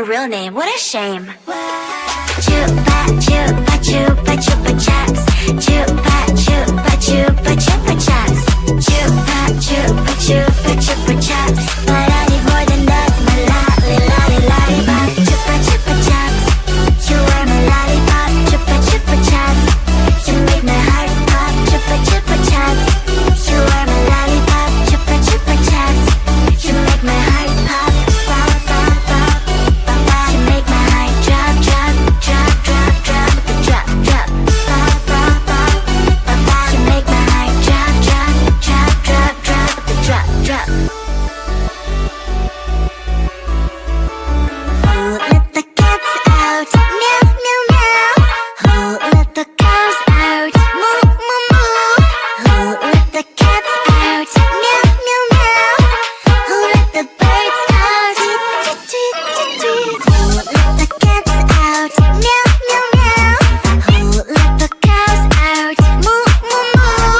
real name, what a shame. Chupa chupa chupa chupa chops. Chupa chupa chupa chupa chops. Chupa chupa chupa chupa chops. But I need more than that, my lollipop. Chupa chupa chops. You are my lollipop. Chupa chupa chops. You make my heart pop. Chupa chupa chops. You are my lollipop. Chupa chupa chops. You make my heart pop. Pop pop pop pop pop. You make my heart drop drop drop drop drop drop drop. Pop pop pop pop pop. You make my heart drop drop drop drop drop drop drop. Who let the cats out? Meow meow meow. Who let the cows out? Moo moo moo. Who let the cats out? Meow meow meow. Who let the birds out? Tweet tweet tweet tweet. Who let the cats out? Meow meow meow. Who let the cows out? Moo moo moo.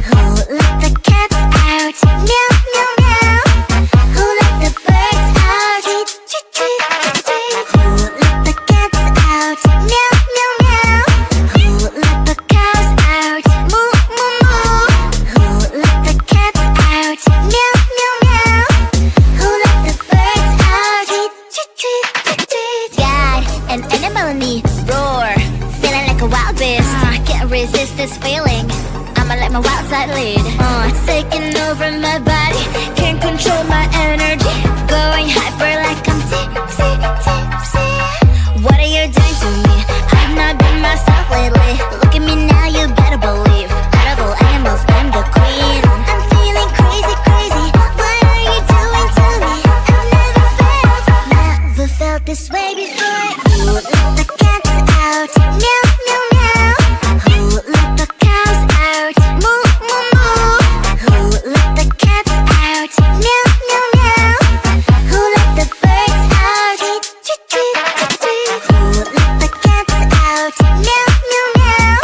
Who let the cats out? Meow meow meow. Who let the birds out? Tweet tweet tweet tweet. Who let the cats out? Meow meow meow. Who let the cows out? Moo moo moo. Who let the cats out? Meow meow meow. Who let the birds out? Tweet tweet tweet tweet. Got an animal in me, roar, feeling like a wild beast. Can't resist this feeling. I'ma let my wild side lead. It's taking over my body. Can't control my energy. Going hyper like I'm tipsy, tipsy. What are you doing to me? I've not been myself lately. Look at me now, you better believe. Out of all animals, I'm the queen. I'm feeling crazy, crazy. What are you doing to me? I've never felt this way before. Who let the cats out? Meow meow meow. Who let the cows out? Moo moo moo. Who let the cats out? Meow meow meow. Who let the birds out? Tweet tweet tweet tweet. Who let the cats out? Meow meow meow.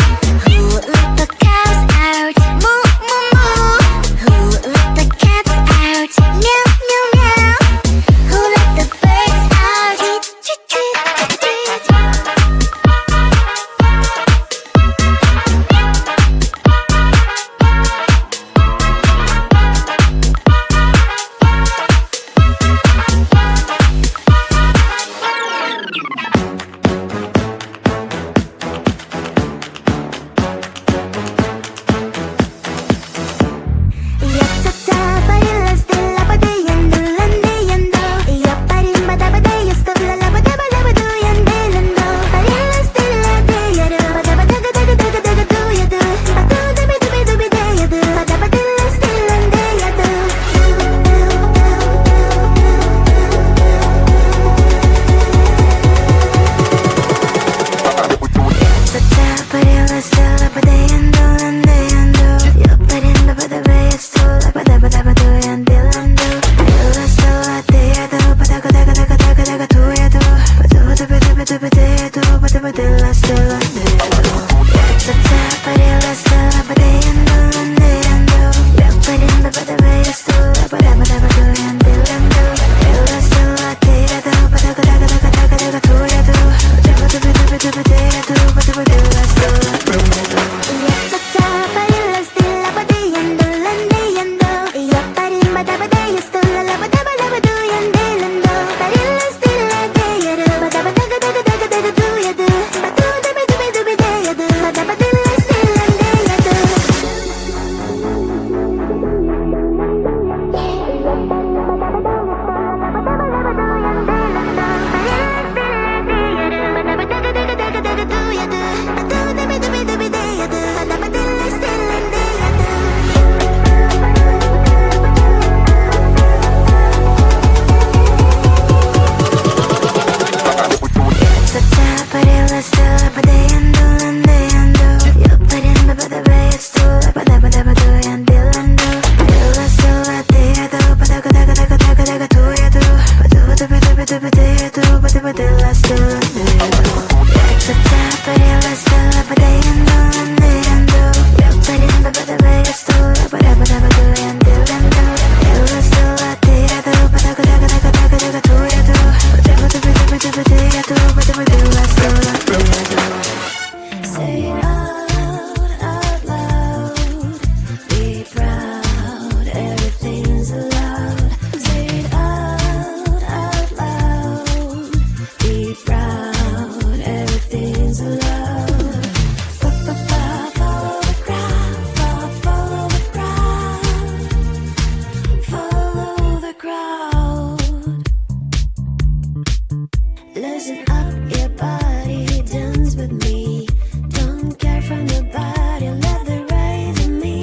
from your body, let the right in me.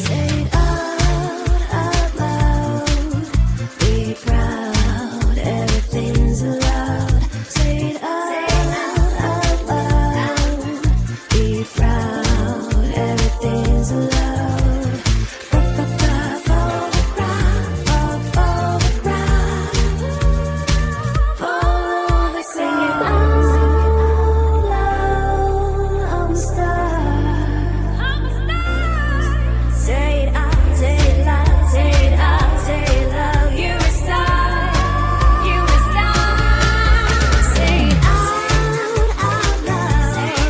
Say it out loud. Be proud, everything's allowed. Say it out loud. Be proud, everything's allowed. Follow the crowd, follow the crowd. Follow the sing it out loud. I'm a star. Say it out, say it loud, say it out, say it loud. You're a star, you're a star. Say it out loud.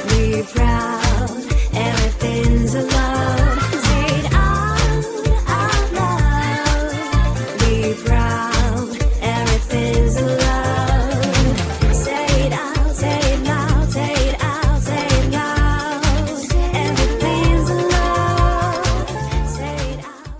Be proud, everything's allowed. Say it out loud. Be proud, everything's allowed. Say it out, say it loud, say it out, say it loud. Everything's allowed. Say it out.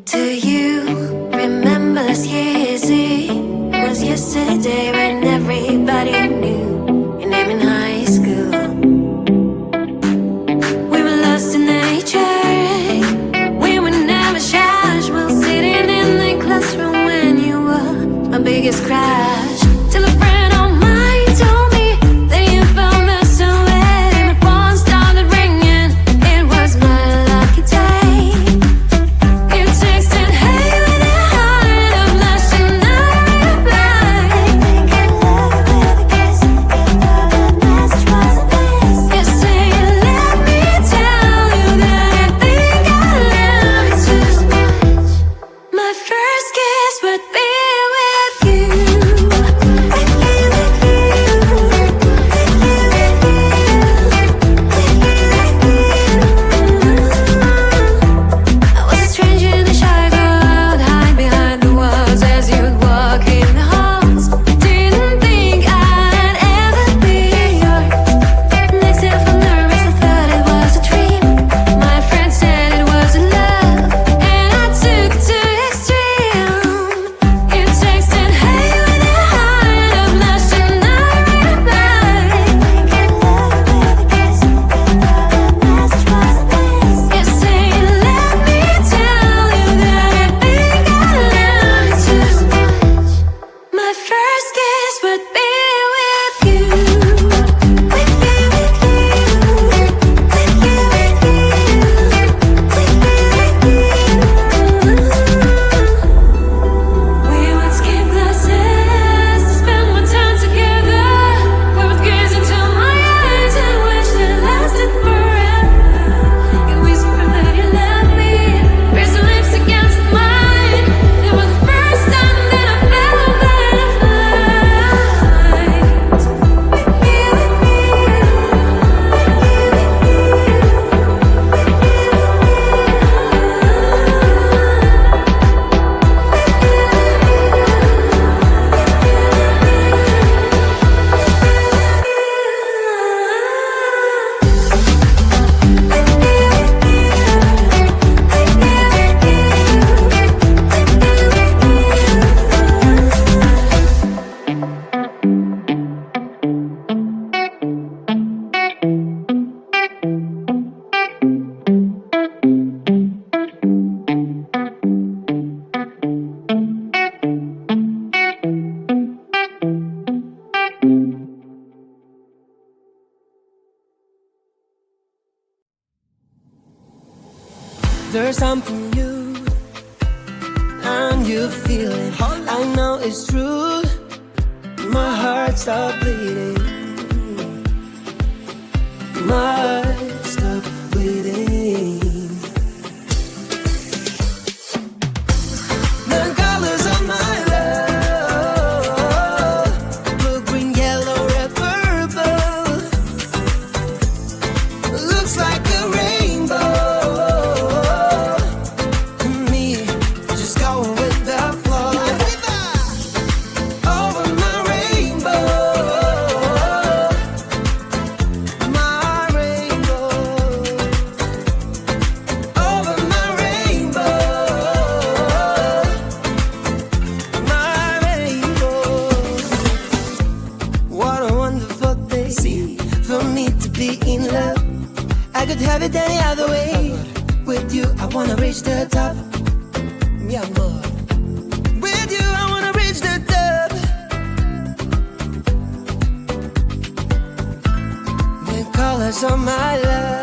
Do you remember last year's Eve? It was yesterday when everybody knew your name in high school. We were lost in nature. We were never shy. We were sitting in the classroom when you were my biggest crush. Till a friend of mine told me that you found the away. My phone started ringing. It was my lucky day. You texted, hey, with a heart of blush, and I replied, There's something new, and you feel it. I know it's true. My heart stopped bleeding. My heart stopped bleeding. The colors of my love, blue, green, yellow, red, purple. Looks like a rainbow. Me, just going with the flow. Over my rainbow. My rainbow. Over my rainbow. My rainbow. What a wonderful day for me to be in love. I could have it any other way. With you, I wanna reach the top. Mi amor. With you, I wanna reach the top. The colors of my love.